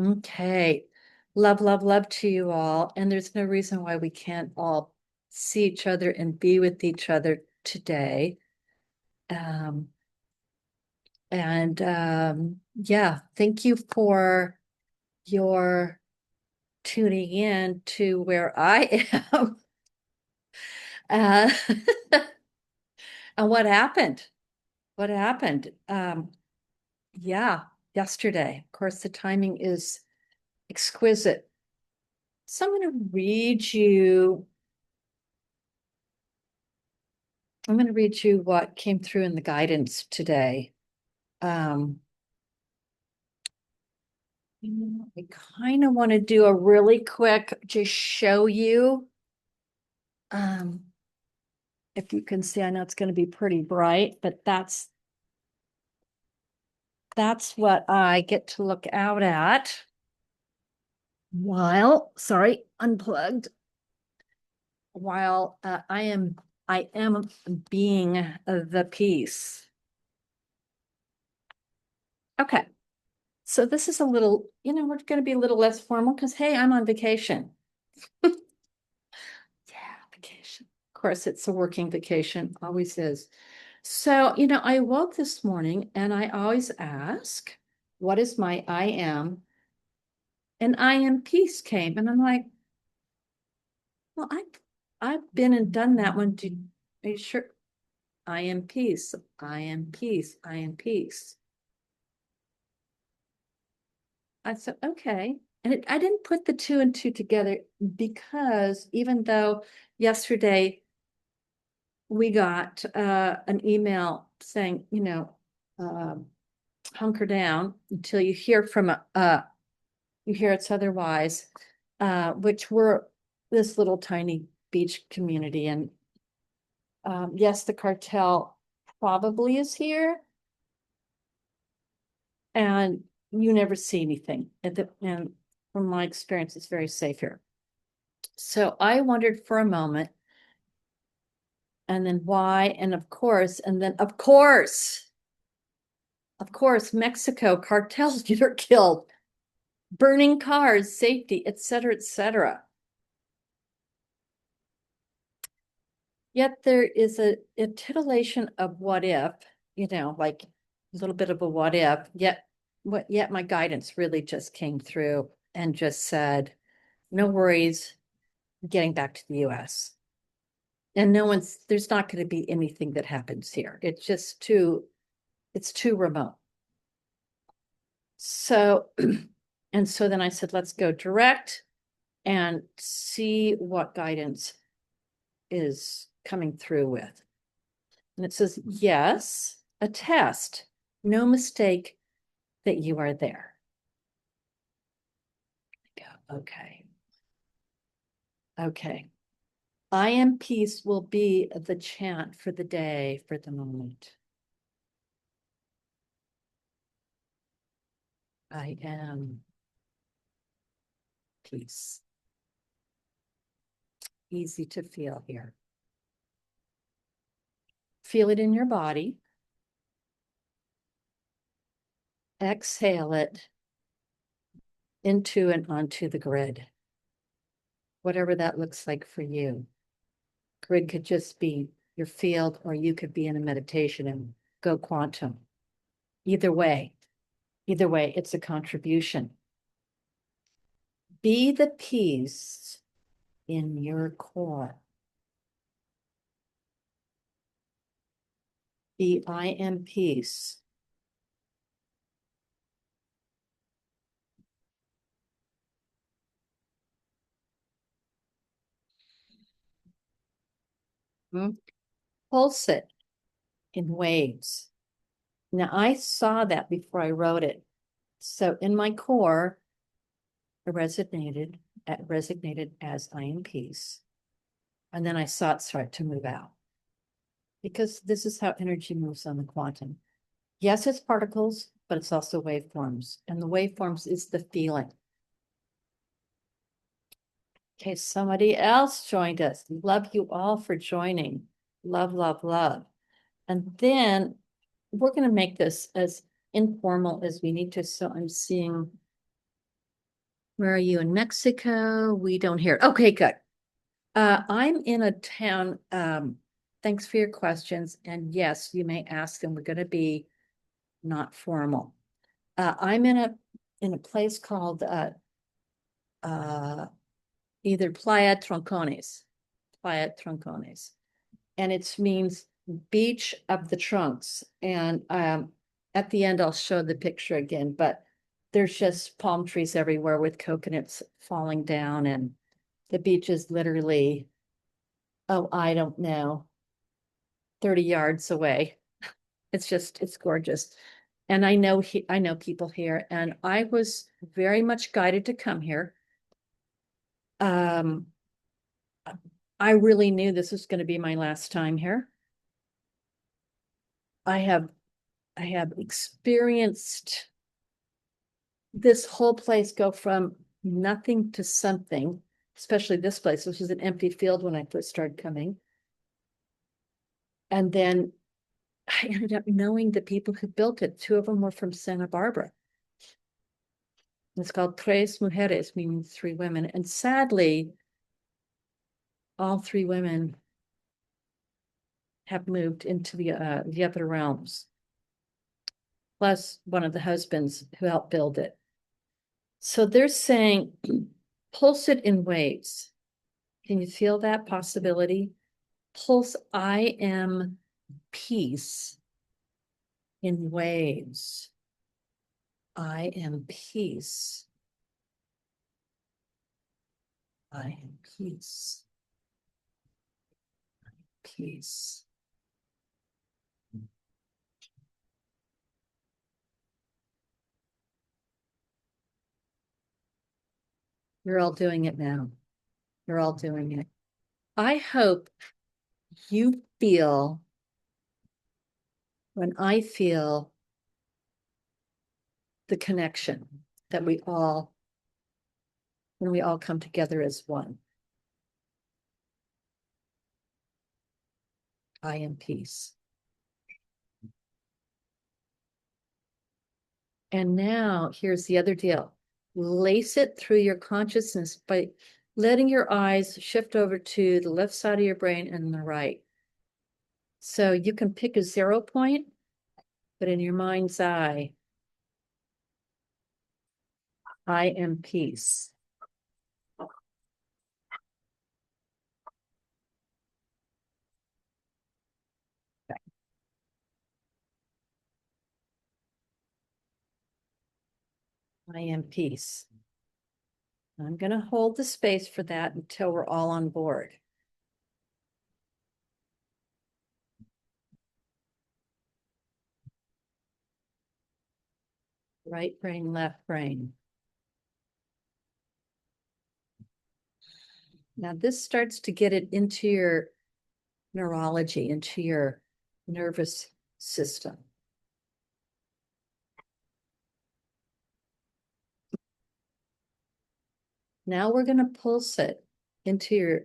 Okay. Love, love, love to you all. And there's no reason why we can't all see each other and be with each other today. Um, yeah, thank you for your tuning in to where I am. Uh, and what happened? What happened? Yeah, yesterday. Of course, the timing is exquisite. So I'm going to read you what came through in the guidance today. Um, I kind of want to do a really quick, just show you. Um, if you can see, I know it's going to be pretty bright, but that's what I get to look out at while, sorry, unplugged, while I am being the piece. Okay. So this is a little, we're going to be a little less formal because, hey, I'm on vacation. Yeah, vacation. Of course, it's a working vacation, always is. So, I woke this morning and I always ask, what is my I am? And I am peace came. And I'm like, well, I've been and done that one. Are you sure? I am peace. I am peace. I am peace. I said, okay. And I didn't put the two and two together because even though yesterday we got an email saying, hunker down until you hear from you hear it's otherwise, which we're this little tiny beach community. And yes, the cartel probably is here. And you never see anything. And from my experience, it's very safe here. So I wondered for a moment, and then why, and then of course, Mexico cartels are killed, burning cars, safety, et cetera, et cetera. Yet there is a titillation of what if, like a little bit of a what if, yet my guidance really just came through and just said, no worries, getting back to the US. And there's not going to be anything that happens here. It's too remote. So, and so then I said, let's go direct and see what guidance is coming through with. And it says, yes, a test. No mistake that you are there. I go, okay. Okay. I am peace will be the chant for the day, for the moment. I am peace. Easy to feel here. Feel it in your body. Exhale it into and onto the grid, whatever that looks like for you. Grid could just be your field, or you could be in a meditation and go quantum. Either way, it's a contribution. Be the peace in your core. Be I am peace. Pulse it in waves. Now I saw that before I wrote it. So in my core, I resonated as I am peace. And then I saw it start to move out. Because this is how energy moves on the quantum. Yes, it's particles, but it's also waveforms. And the waveforms is the feeling. Okay, somebody else joined us. Love you all for joining. Love, love, love. And then we're going to make this as informal as we need to. So I'm seeing Where are you in Mexico? We don't hear. Okay, good. I'm in a town. Thanks for your questions. And yes, you may ask them. We're going to be not formal. I'm in a place called uh, either Playa Troncones, and it means beach of the trunks. And at the end, I'll show the picture again, but there's just palm trees everywhere with coconuts falling down, and the beach is literally, oh, I don't know, 30 yards away. It's gorgeous. And I know people here, and I was very much guided to come here. Um, I really knew this was going to be my last time here. I have I have experienced this whole place go from nothing to something, especially this place, which was an empty field when I first started coming. And then I ended up knowing the people who built it. Two of them were from Santa Barbara. It's called Tres Mujeres, meaning three women. And sadly, all three women have moved into the other realms, plus one of the husbands who helped build it. So they're saying, pulse it in waves. Can you feel that possibility? Pulse, I am peace in waves. I am peace. I am peace. Peace. You're all doing it now. You're all doing it. I hope you feel when I feel the connection that when we all come together as one. I am peace. And now here's the other deal. Lace it through your consciousness by letting your eyes shift over to the left side of your brain and the right. So you can pick a 0 point, but in your mind's eye, I am peace. I am peace. I'm going to hold the space for that until we're all on board. Right brain, left brain. Now this starts to get it into your neurology, into your nervous system. Now we're going to pulse it into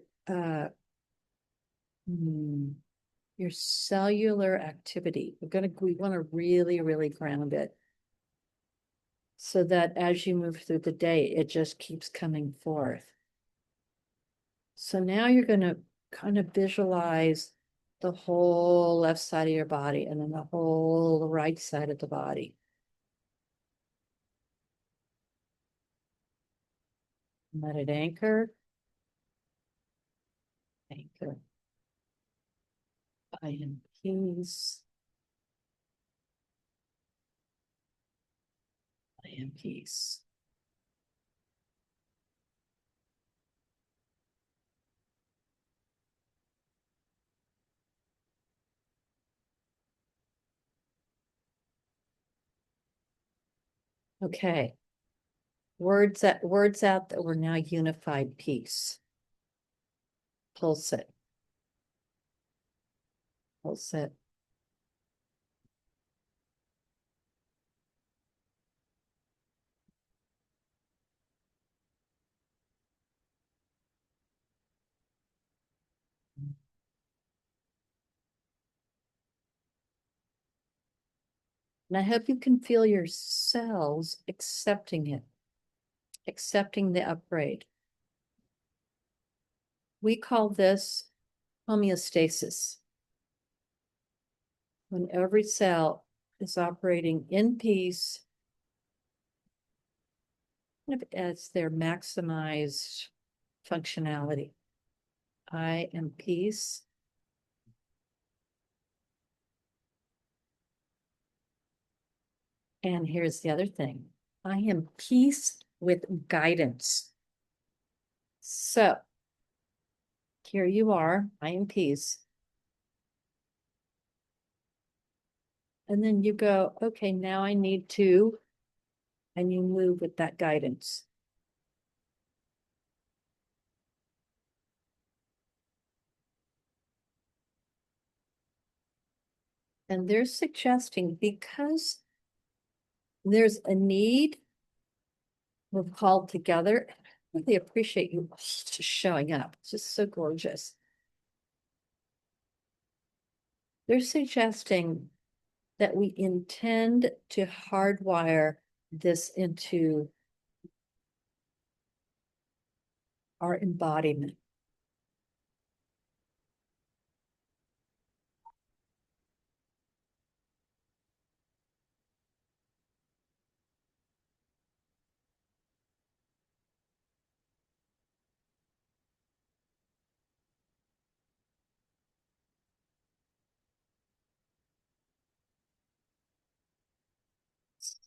your cellular activity. We want to really, really ground it so that as you move through the day, it just keeps coming forth. So now you're going to kind of visualize the whole left side of your body and then the whole right side of the body. Let it anchor. Anchor. I am peace. I am peace. Okay. Words out that we're now unified peace. Pulse it. Pulse it. And I hope you can feel your cells accepting it. accepting the upgrade. We call this homeostasis. When every cell is operating in peace as their maximized functionality. I am peace. And here's the other thing. I am peace with guidance. So here you are, I am peace. And then you go, okay, now I need to, and you move with that guidance. And they're suggesting because there's a need, we're called together. I really appreciate you just showing up. It's just so gorgeous. They're suggesting that we intend to hardwire this into our embodiment.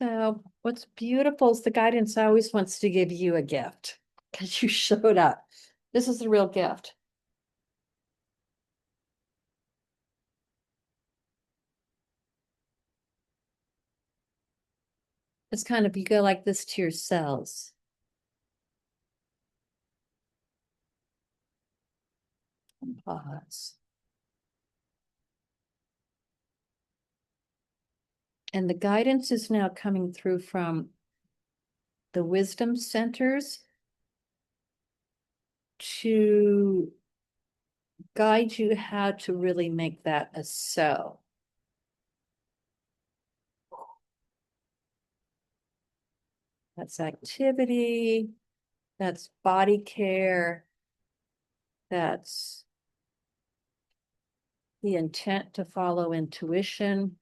So what's beautiful is the guidance always wants to give you a gift because you showed up. This is the real gift. It's kind of, you go like this to your cells. And pause. And the guidance is now coming through from the wisdom centers to guide you how to really make that a so. That's activity, that's body care, that's the intent to follow intuition.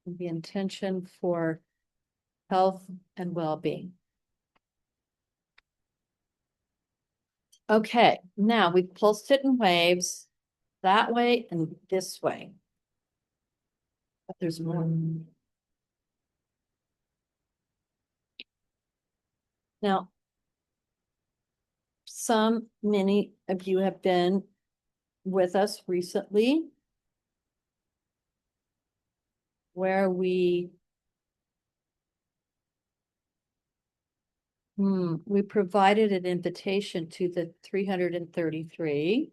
The intention for health and well-being. Okay, now we've pulsed it in waves that way and this way. But there's more. Now, many of you have been with us recently where we provided an invitation to the 333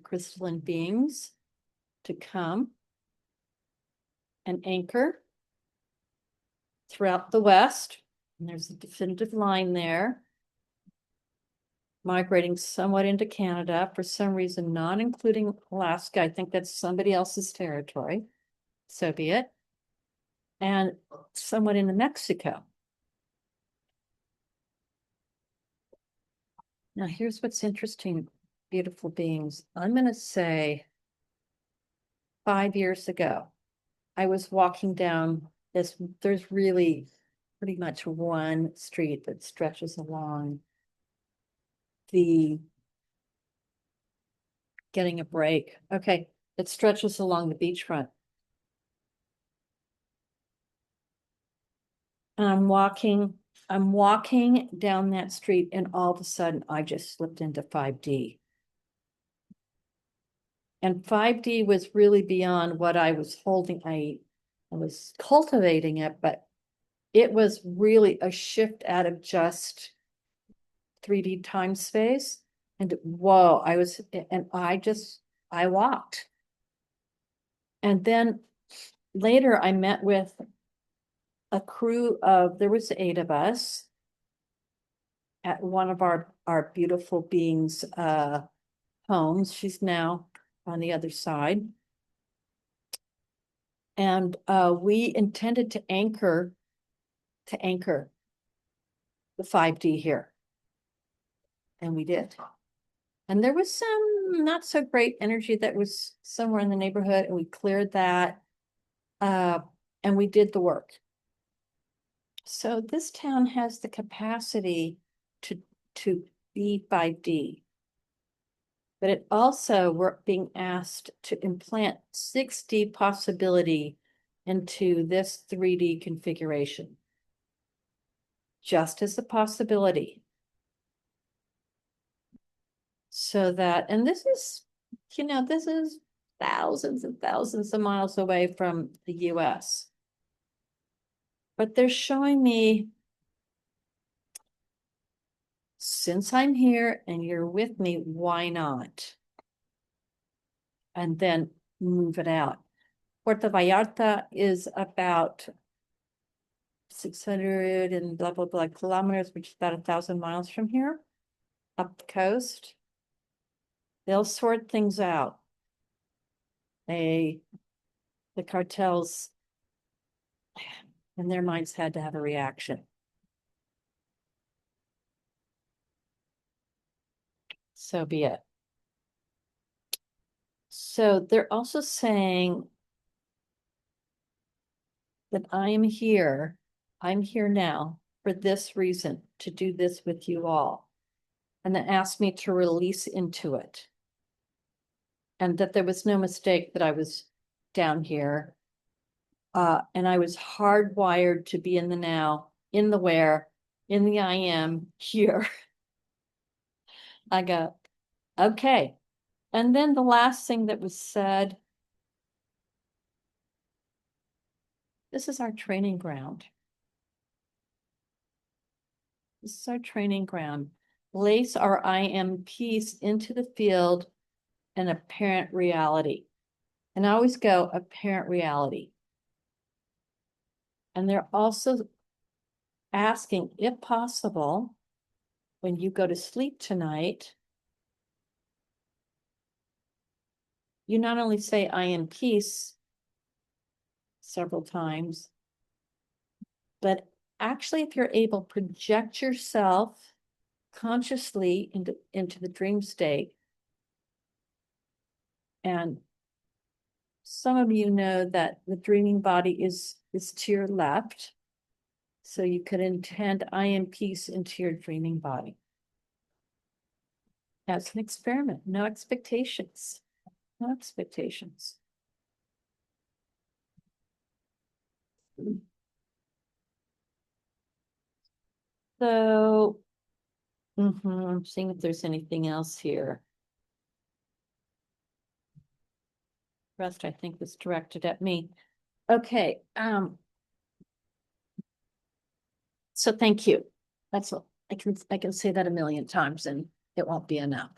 crystalline beings to come and anchor throughout the West. And there's a definitive line there, migrating somewhat into Canada, for some reason, not including Alaska. I think that's somebody else's territory, so be it. And somewhat into Mexico. Now, here's what's interesting, beautiful beings. I'm going to say 5 years ago, I was walking down this, there's really pretty much one street that stretches along the, getting a break. Okay, it stretches along the beachfront. And I'm walking down that street, and all of a sudden I just slipped into 5D. And 5D was really beyond what I was holding. I was cultivating it, but it was really a shift out of just 3D time space. And whoa, I walked. And then later I met with a crew of, there was 8 of us at one of our beautiful beings' homes. She's now on the other side. And we intended to anchor the 5D here. And we did. And there was some not so great energy that was somewhere in the neighborhood, and we cleared that. And we did the work. So this town has the capacity to be 5D. But it also, we're being asked to implant 6D possibility into this 3D configuration. Just as a possibility. So that, and this is, this is thousands and thousands of miles away from the US. But they're showing me, since I'm here and you're with me, why not? And then move it out. Puerto Vallarta is about 600 and blah, blah, blah kilometers, which is about 1,000 miles from here, up the coast. They'll sort things out. The cartels in their minds had to have a reaction. So be it. So they're also saying that I'm here now for this reason, to do this with you all. And then asked me to release into it. And that there was no mistake that I was down here. And I was hardwired to be in the now, in the where, in the I am here. I go, okay. And then the last thing that was said, this is our training ground. This is our training ground. Place our I am piece into the field and apparent reality. And I always go apparent reality. And they're also asking, if possible, when you go to sleep tonight, you not only say I am peace several times, but actually, if you're able, project yourself consciously into the dream state. And some of you know that the dreaming body is to your left. So you could intend I am peace into your dreaming body. That's an experiment. No expectations. No expectations. So I'm seeing if there's anything else here. Rest, I think, was directed at me. Okay. So thank you. That's all. I can say that a million times and it won't be enough.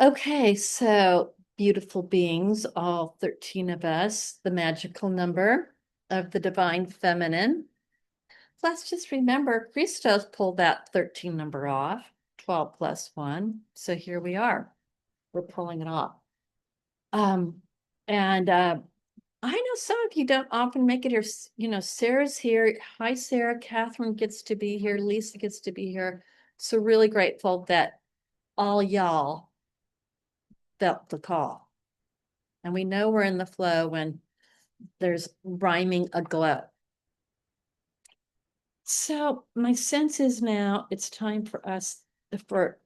Okay, so beautiful beings, all 13 of us, the magical number of the divine feminine. Let's just remember, Christos pulled that 13 number off, 12 plus 1. So here we are. We're pulling it off. I know some of you don't often make it here. Sarah's here. Hi, Sarah. Catherine gets to be here. Lisa gets to be here. So really grateful that all y'all felt the call. And we know we're in the flow when there's rhyming aglow. So my sense is now it's time for us for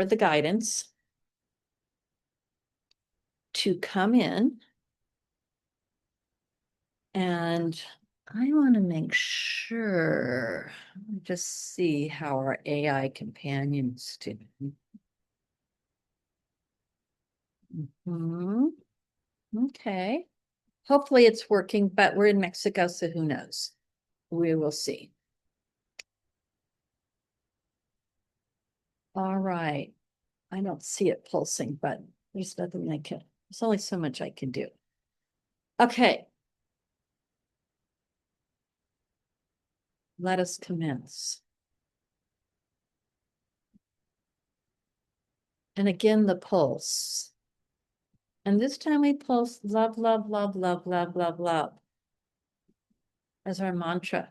the guidance to come in. And I want to make sure, just see how our AI companions do. Okay. Hopefully it's working, but we're in Mexico, so who knows? We will see. All right. I don't see it pulsing, but there's nothing there's only so much I can do. Okay. Let us commence. And again, the pulse. And this time we post love, love, love, love, love, love, love as our mantra.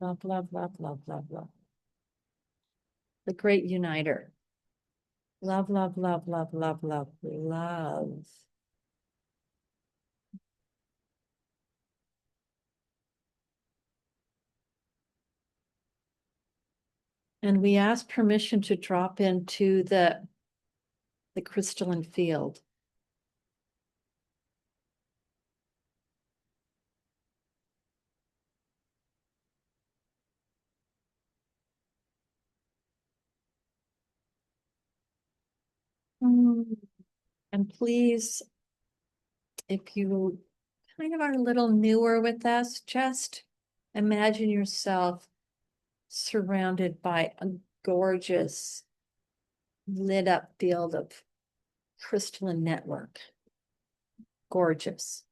Love, love, love, love, love, love. The great uniter. Love, love, love, love, love, love, love. And we ask permission to drop into the crystalline field. And please, if you kind of are a little newer with us, just imagine yourself surrounded by a gorgeous lit up field of crystalline network. Gorgeous.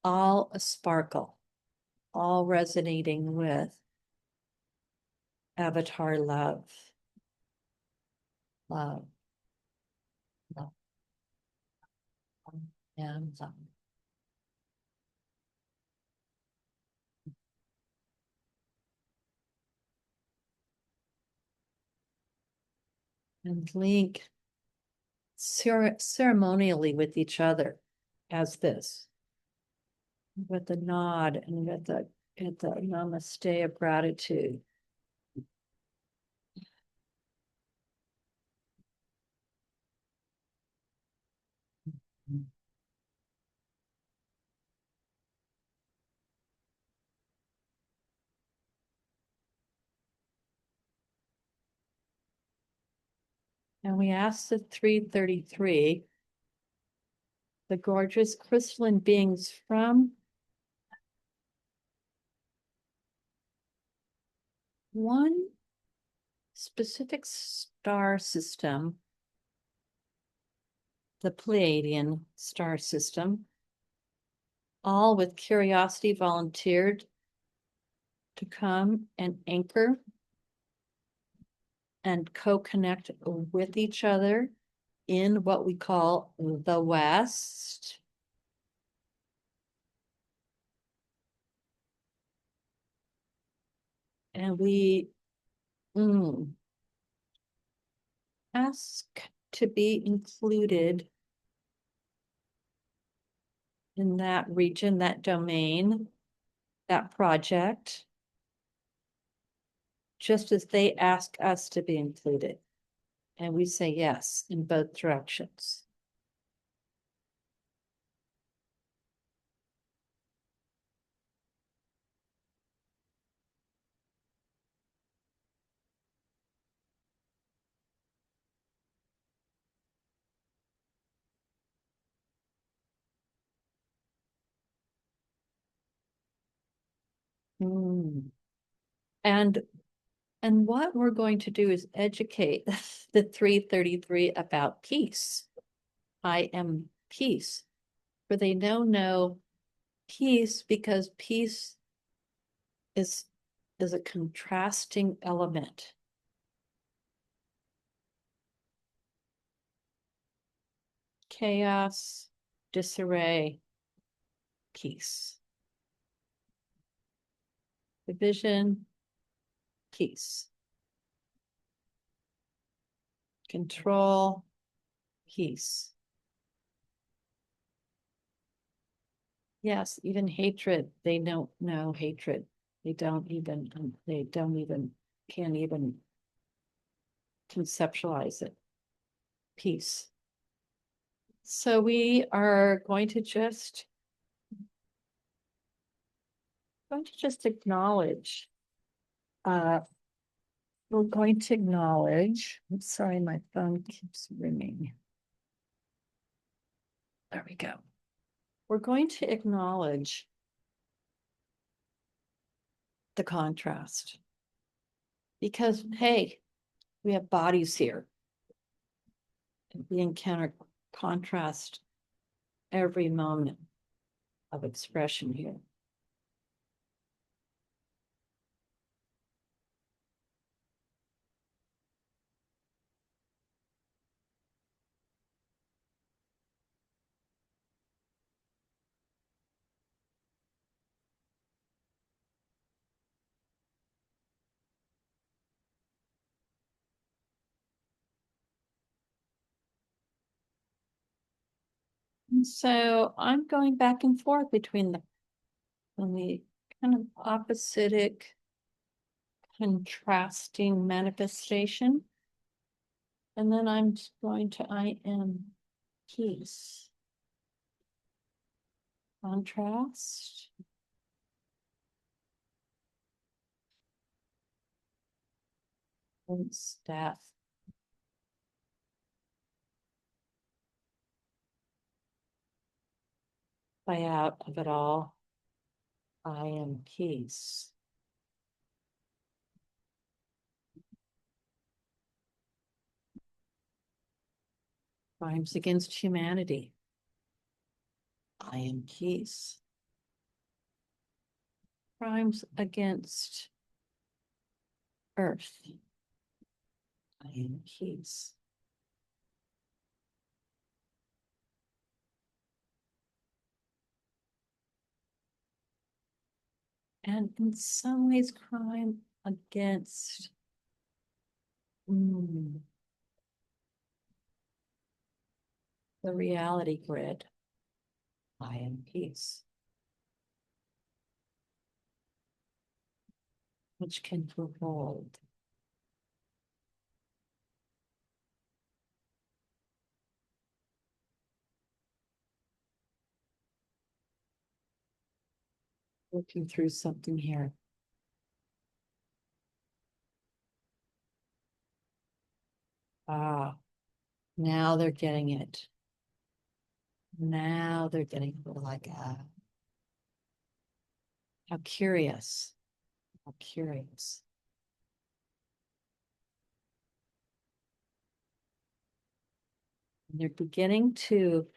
All a sparkle, all resonating with avatar love. Love. Love. And love. And link ceremonially with each other as this, with the nod and with the namaste of gratitude. And we ask the 333, the gorgeous crystalline beings from one specific star system, the Pleiadian star system, all with curiosity volunteered to come and anchor and co-connect with each other in what we call the West. And we ask to be included in that region, that domain, that project, just as they ask us to be included. And we say yes in both directions. And what we're going to do is educate the 333 about peace. I am peace. For they know peace because peace is a contrasting element. Chaos, disarray, peace. Division, peace. Control, peace. Yes, even hatred, they don't know hatred. They don't even, can't even conceptualize it. Peace. So we are going to just acknowledge, we're going to acknowledge, I'm sorry, my phone keeps ringing. There we go. We're going to acknowledge the contrast because, hey, we have bodies here. And we encounter contrast every moment of expression here. So I'm going back and forth between the kind of oppositic, contrasting manifestation. And then I'm just going to I am peace. Contrast. And staff. Play out of it all. I am peace. Crimes against humanity. I am peace. Crimes against Earth. I am peace. And in some ways, crime against the reality grid. I am peace. Which can hold. Working through something here. Ah, now they're getting it. Now they're getting like, how curious. How curious. And they're beginning to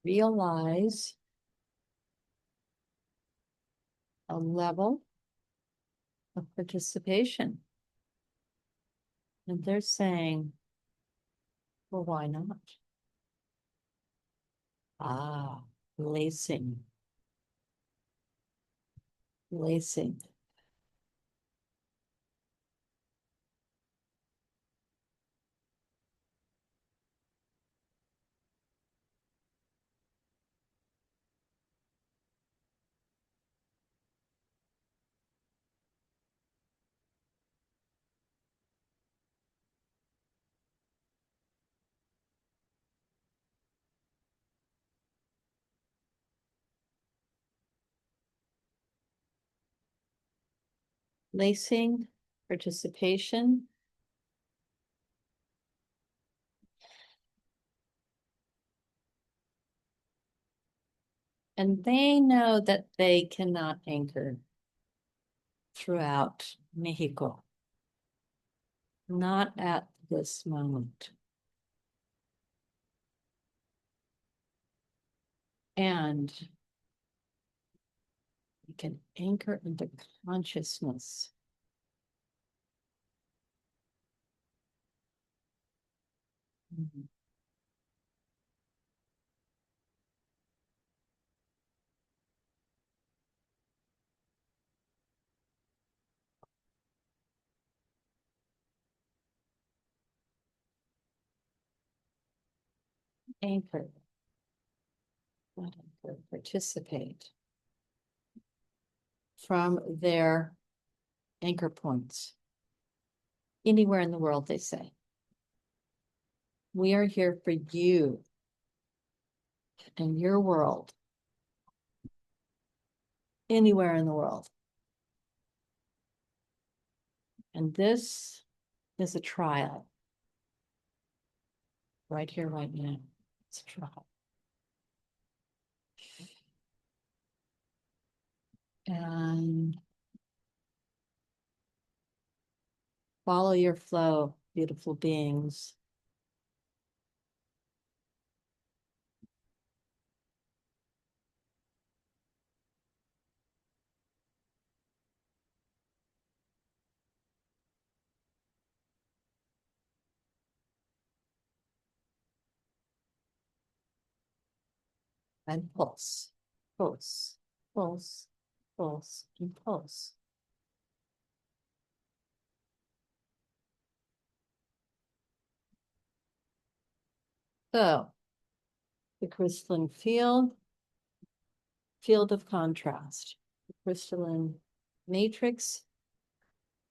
realize a level of participation. And they're saying, well, why not? Ah, lacing. Lacing. Lacing, participation. And they know that they cannot anchor throughout Mexico. Not at this moment. And you can anchor into consciousness. Anchor. Not anchor, participate from their anchor points. Anywhere in the world, they say. We are here for you and your world. Anywhere in the world. And this is a trial. Right here, right now. It's a trial. And follow your flow, beautiful beings. And pulse, pulse, pulse, pulse, and pulse. So the crystalline field of contrast, the crystalline matrix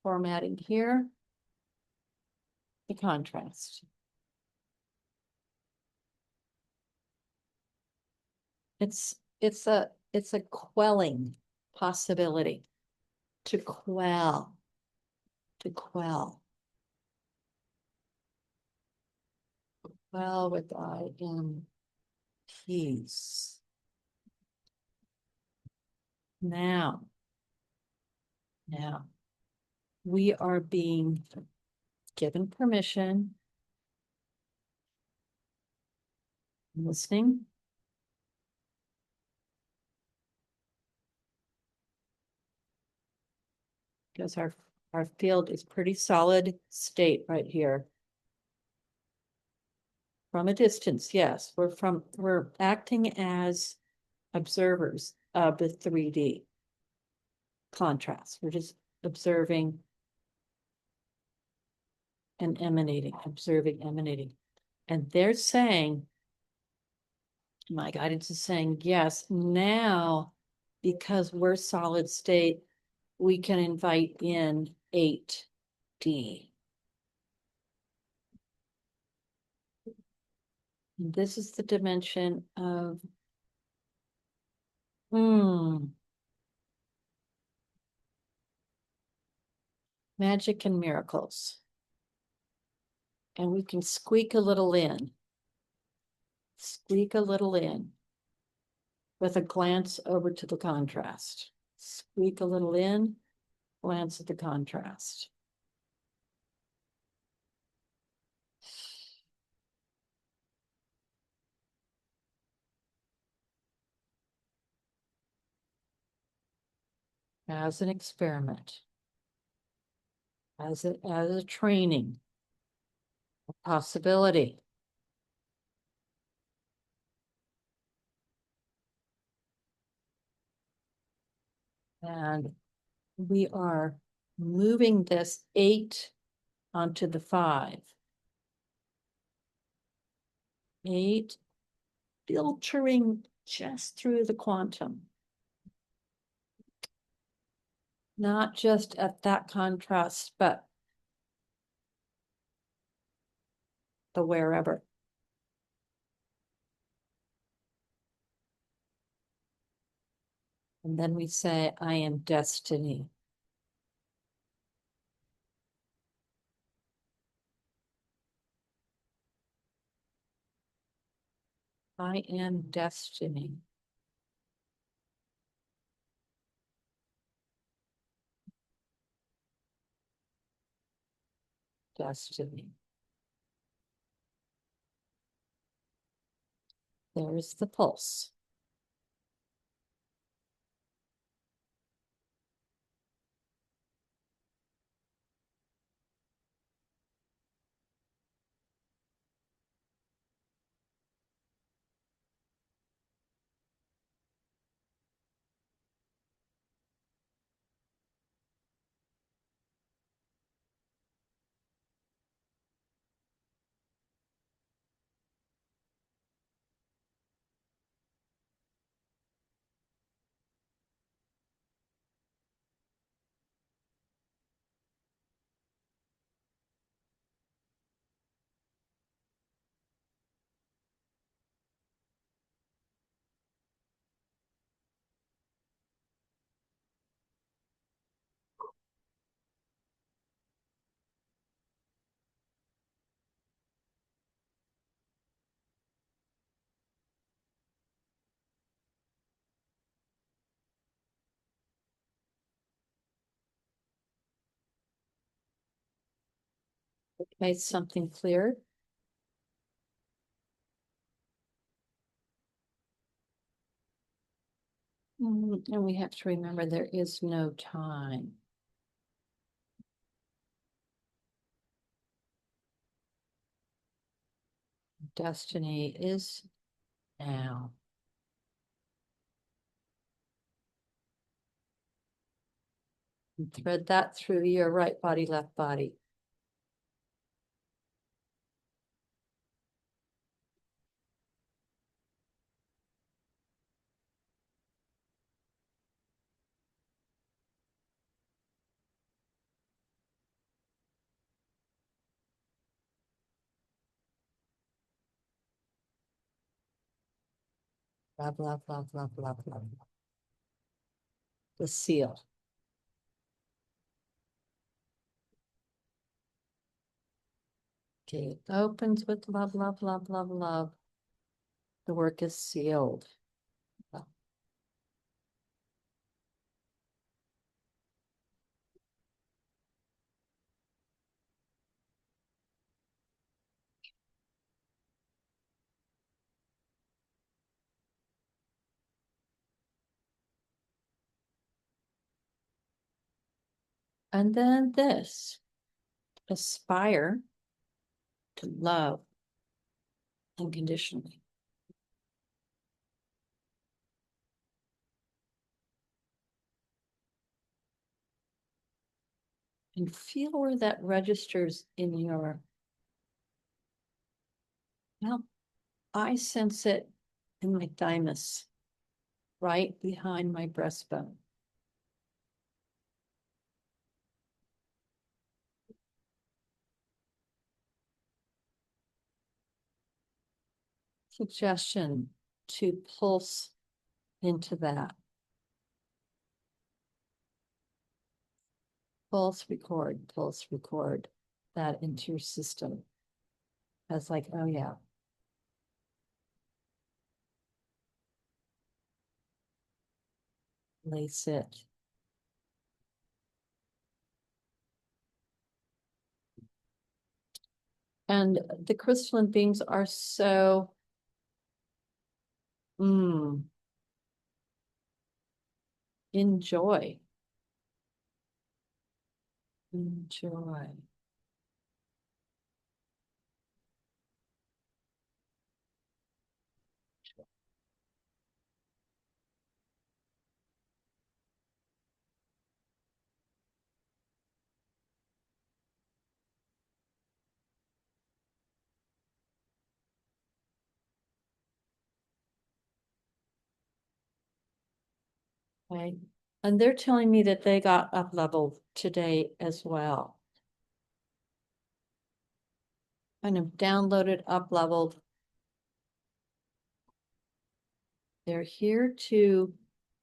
formatting here, the contrast. It's a quelling possibility, to quell. Well, with I am peace. Now, we are being given permission, listening, because our field is pretty solid state right here. From a distance, yes, we're acting as observers of the 3D contrast. We're just observing and emanating, observing, emanating. And they're saying, my guidance is saying, yes, now, because we're solid state, we can invite in 8D. This is the dimension of magic and miracles. And we can squeak a little in with a glance over to the contrast. Squeak a little in, glance at the contrast. As an experiment, as a training, a possibility. And we are moving this 8 onto the 5. 8 filtering just through the quantum. Not just at that contrast, but the wherever. And then we say, I am destiny. I am destiny. Destiny. There's the pulse. Made something clear. And we have to remember there is no time. Destiny is now. And thread that through your right body, left body. Love, love, love, love, love, love. The seal. Okay, it opens with love, love, love, love, love. The work is sealed. And then this, aspire to love unconditionally. And feel where that registers in your, well, I sense it in my thymus, right behind my breastbone. Suggestion to pulse into that. Pulse record that into your system. As like, oh yeah. Lace it. And the crystalline beings are so enjoy. Enjoy. Okay. And they're telling me that they got up leveled today as well. Kind of downloaded, up leveled. They're here to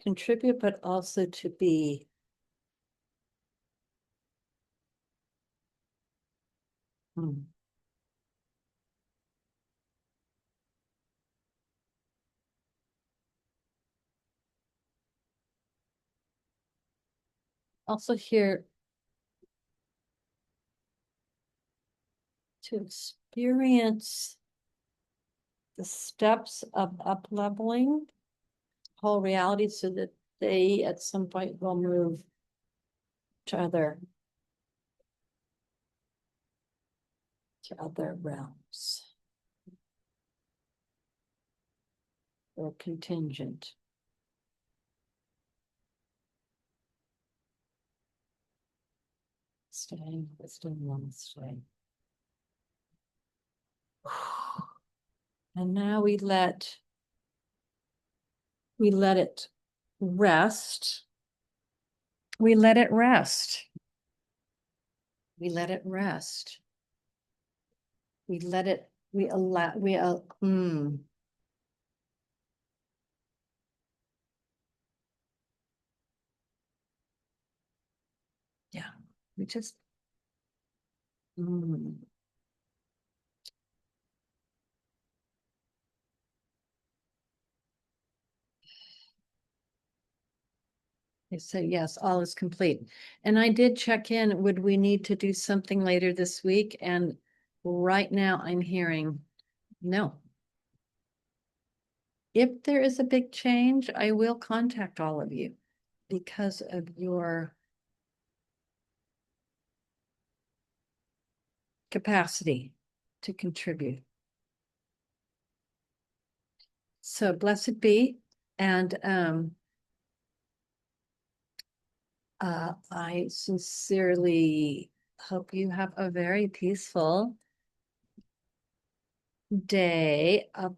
contribute, but also to be. Also here to experience the steps of up leveling whole reality so that they at some point will move to other realms or contingent. Staying, wisdom, one stay. And now we let it rest. We let it rest. We let it rest. We let it, we allow, yeah, we just, They say, yes, all is complete. And I did check in, would we need to do something later this week? And right now I'm hearing, no. If there is a big change, I will contact all of you because of your capacity to contribute. So blessed be. And I sincerely hope you have a very peaceful day of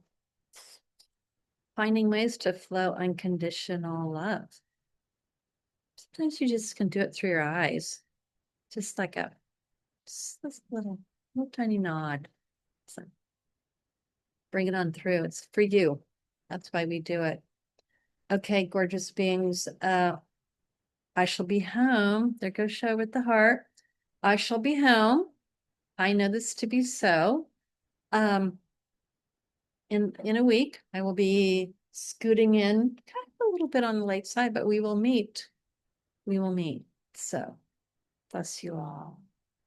finding ways to flow unconditional love. Sometimes you just can do it through your eyes. Just like just this little tiny nod. So bring it on through. It's for you. That's why we do it. Okay, gorgeous beings. I shall be home. There goes show with the heart. I shall be home. I know this to be so. In a week, I will be scooting in kind of a little bit on the late side, but we will meet. We will meet. So bless you all.